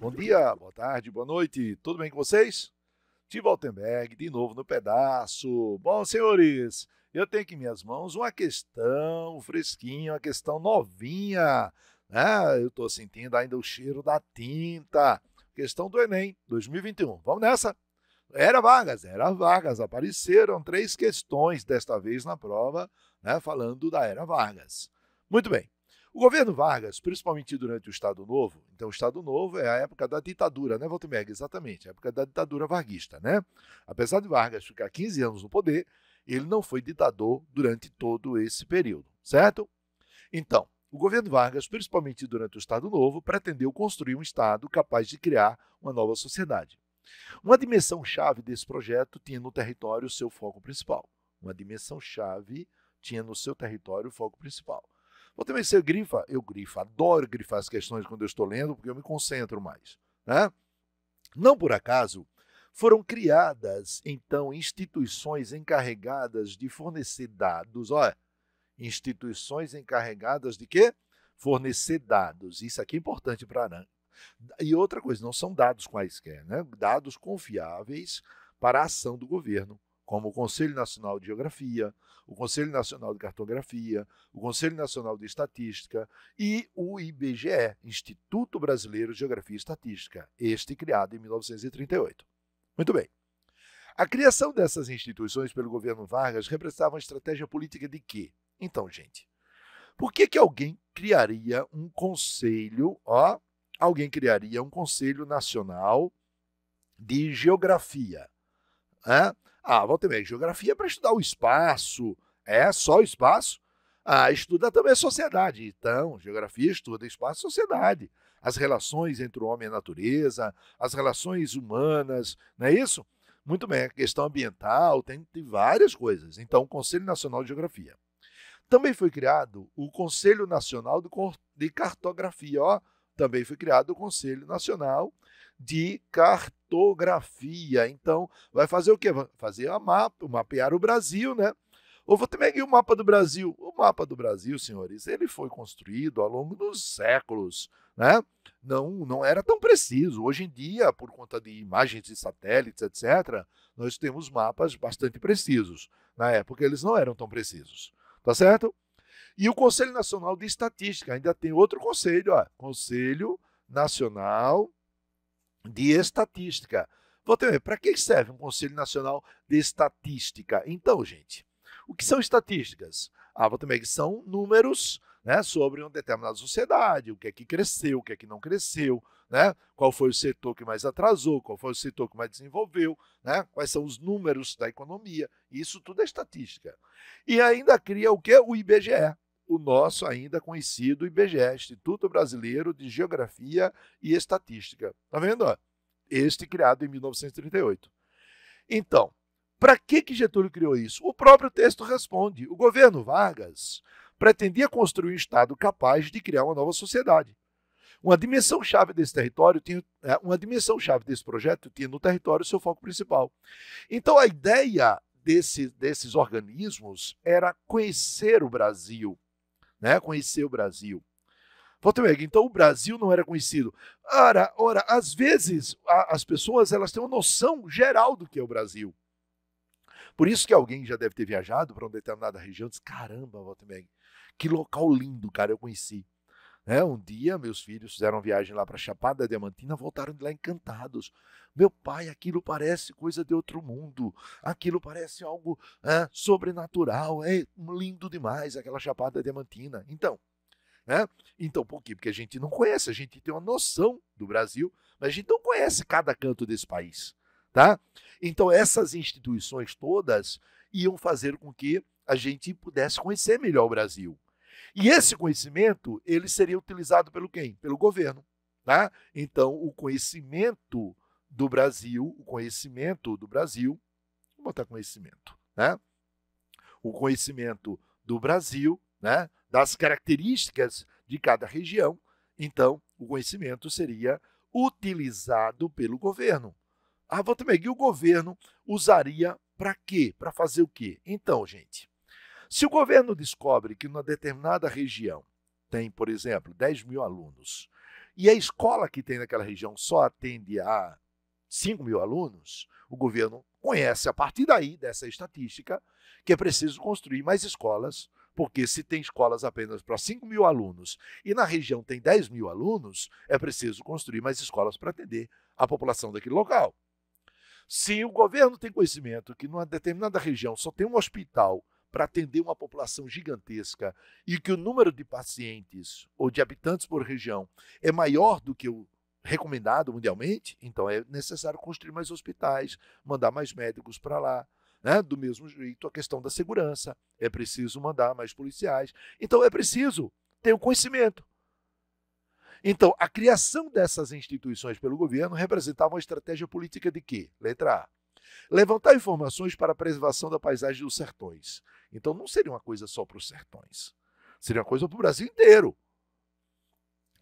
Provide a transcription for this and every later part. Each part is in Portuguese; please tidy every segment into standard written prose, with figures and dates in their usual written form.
Bom dia, boa tarde, boa noite, tudo bem com vocês? Tim Altenberg, de novo no pedaço. Bom, senhores, eu tenho aqui em minhas mãos uma questão fresquinha, uma questão novinha, né? Eu estou sentindo ainda o cheiro da tinta. Questão do Enem 2021. Vamos nessa? Era Vargas, apareceram 3 questões desta vez na prova, né, falando da Era Vargas. Muito bem. O governo Vargas, principalmente durante o Estado Novo, então o Estado Novo é a época da ditadura, né, Walter? Exatamente, a época da ditadura varguista, né? Apesar de Vargas ficar 15 anos no poder, ele não foi ditador durante todo esse período, certo? Então, o governo Vargas, principalmente durante o Estado Novo, pretendeu construir um Estado capaz de criar uma nova sociedade. Uma dimensão-chave desse projeto tinha no território seu foco principal. Uma dimensão-chave tinha no seu território o foco principal. Vou também ser grifa, eu grifo, adoro grifar as questões quando eu estou lendo, porque eu me concentro mais, né? Não por acaso, foram criadas, então, instituições encarregadas de fornecer dados. Olha, instituições encarregadas de quê? Fornecer dados. Isso aqui é importante para a. E outra coisa, não são dados quaisquer, né? Dados confiáveis para a ação do governo, como o Conselho Nacional de Geografia, o Conselho Nacional de Cartografia, o Conselho Nacional de Estatística e o IBGE, Instituto Brasileiro de Geografia e Estatística, este criado em 1938. Muito bem. A criação dessas instituições pelo governo Vargas representava uma estratégia política de quê? Então, gente, por que alguém criaria um conselho, alguém criaria um Conselho Nacional de Geografia? Walter Merck, geografia é para estudar o espaço. É só o espaço? Estuda também a sociedade. Então, geografia estuda espaço e sociedade. As relações entre o homem e a natureza, as relações humanas, não é isso? Muito bem, a questão ambiental, tem várias coisas. Então, o Conselho Nacional de Geografia. Também foi criado o Conselho Nacional de Cartografia. Também foi criado o Conselho Nacional de Cartografia. Então, vai fazer o quê? Vai fazer mapear o Brasil, né? Ou vou também aqui o mapa do Brasil. O mapa do Brasil, senhores, ele foi construído ao longo dos séculos, né? Não era tão preciso. Hoje em dia, por conta de imagens de satélites, etc., nós temos mapas bastante precisos. Na época, eles não eram tão precisos. Tá certo? E o Conselho Nacional de Estatística, ainda tem outro conselho, Conselho Nacional de Estatística. Para que serve um Conselho Nacional de Estatística? Então, gente, o que são estatísticas? Que são números, né, sobre uma determinada sociedade, o que é que cresceu, o que é que não cresceu, né? Qual foi o setor que mais atrasou, qual foi o setor que mais desenvolveu, né? Quais são os números da economia. Isso tudo é estatística. E ainda cria o quê? O IBGE, o nosso ainda conhecido IBGE, Instituto Brasileiro de Geografia e Estatística. Tá vendo? Este criado em 1938. Então, para que Getúlio criou isso? O próprio texto responde. O governo Vargas pretendia construir um Estado capaz de criar uma nova sociedade. Uma dimensão-chave desse território uma dimensão-chave desse projeto tinha no território seu foco principal. Então, a ideia desses organismos era conhecer o Brasil, né? Conhecer o Brasil. Então, o Brasil não era conhecido. Ora, às vezes, as pessoas elas têm uma noção geral do que é o Brasil. Por isso que alguém já deve ter viajado para uma determinada região e diz, caramba, Walter, que local lindo, cara, eu conheci. Um dia, meus filhos fizeram uma viagem lá para Chapada Diamantina, voltaram de lá encantados. Meu pai, aquilo parece coisa de outro mundo, aquilo parece algo sobrenatural, é lindo demais aquela Chapada Diamantina. Então, por quê? Porque a gente não conhece, a gente tem uma noção do Brasil, mas a gente não conhece cada canto desse país. Tá? Então, essas instituições todas iam fazer com que a gente pudesse conhecer melhor o Brasil. E esse conhecimento, ele seria utilizado pelo quem? Pelo governo. Tá? Então, o conhecimento do Brasil, vou botar conhecimento, né? O conhecimento do Brasil, né? Das características de cada região, então, o conhecimento seria utilizado pelo governo. E o governo usaria para quê? Para fazer o quê? Então, gente, se o governo descobre que numa determinada região tem, por exemplo, 10 mil alunos e a escola que tem naquela região só atende a 5 mil alunos, o governo conhece a partir daí, dessa estatística, que é preciso construir mais escolas, porque se tem escolas apenas para 5 mil alunos e na região tem 10 mil alunos, é preciso construir mais escolas para atender a população daquele local. Se o governo tem conhecimento que numa determinada região só tem um hospital para atender uma população gigantesca e que o número de pacientes ou de habitantes por região é maior do que o recomendado mundialmente, então é necessário construir mais hospitais, mandar mais médicos para lá. Né? Do mesmo jeito, a questão da segurança, é preciso mandar mais policiais. Então é preciso ter o conhecimento. Então, a criação dessas instituições pelo governo representava uma estratégia política de quê? Letra A. Levantar informações para a preservação da paisagem dos sertões. Então, não seria uma coisa só para os sertões. Seria uma coisa para o Brasil inteiro.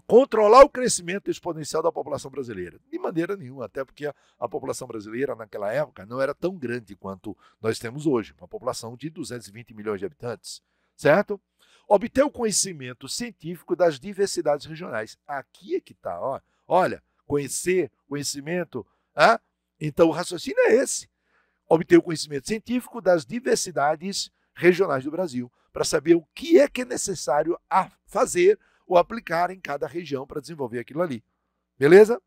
Controlar o crescimento exponencial da população brasileira. De maneira nenhuma, até porque a população brasileira, naquela época, não era tão grande quanto nós temos hoje. Uma população de 220 milhões de habitantes, certo? Obter o conhecimento científico das diversidades regionais. Aqui é que está, ó. Olha, conhecimento. Então, o raciocínio é esse. Obter o conhecimento científico das diversidades regionais do Brasil, para saber o que é necessário a fazer ou aplicar em cada região para desenvolver aquilo ali. Beleza?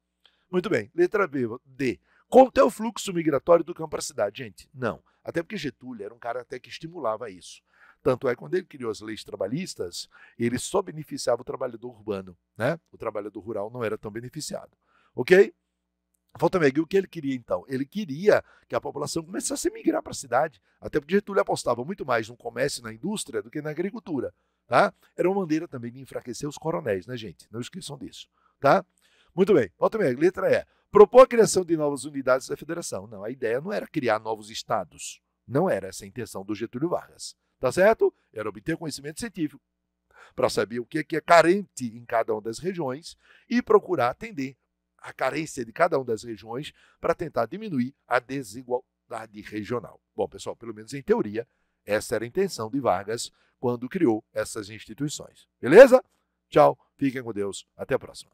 Muito bem. Letra D. Conter o fluxo migratório do campo para a cidade. Gente, não. Até porque Getúlio era um cara até que estimulava isso. Tanto é que quando ele criou as leis trabalhistas, ele só beneficiava o trabalhador urbano, né? O trabalhador rural não era tão beneficiado. Ok? Voltameg, o que ele queria então? Ele queria que a população começasse a migrar para a cidade, até porque Getúlio apostava muito mais no comércio e na indústria do que na agricultura. Tá? Era uma maneira também de enfraquecer os coronéis, né, gente? Não esqueçam disso. Tá? Muito bem. Voltameg, letra E. Propor a criação de novas unidades da federação. Não, a ideia não era criar novos estados. Não era essa a intenção do Getúlio Vargas. Tá certo? Era obter conhecimento científico para saber o que é carente em cada uma das regiões e procurar atender a carência de cada uma das regiões para tentar diminuir a desigualdade regional. Bom, pessoal, pelo menos em teoria, essa era a intenção de Vargas quando criou essas instituições. Beleza? Tchau, fiquem com Deus, até a próxima.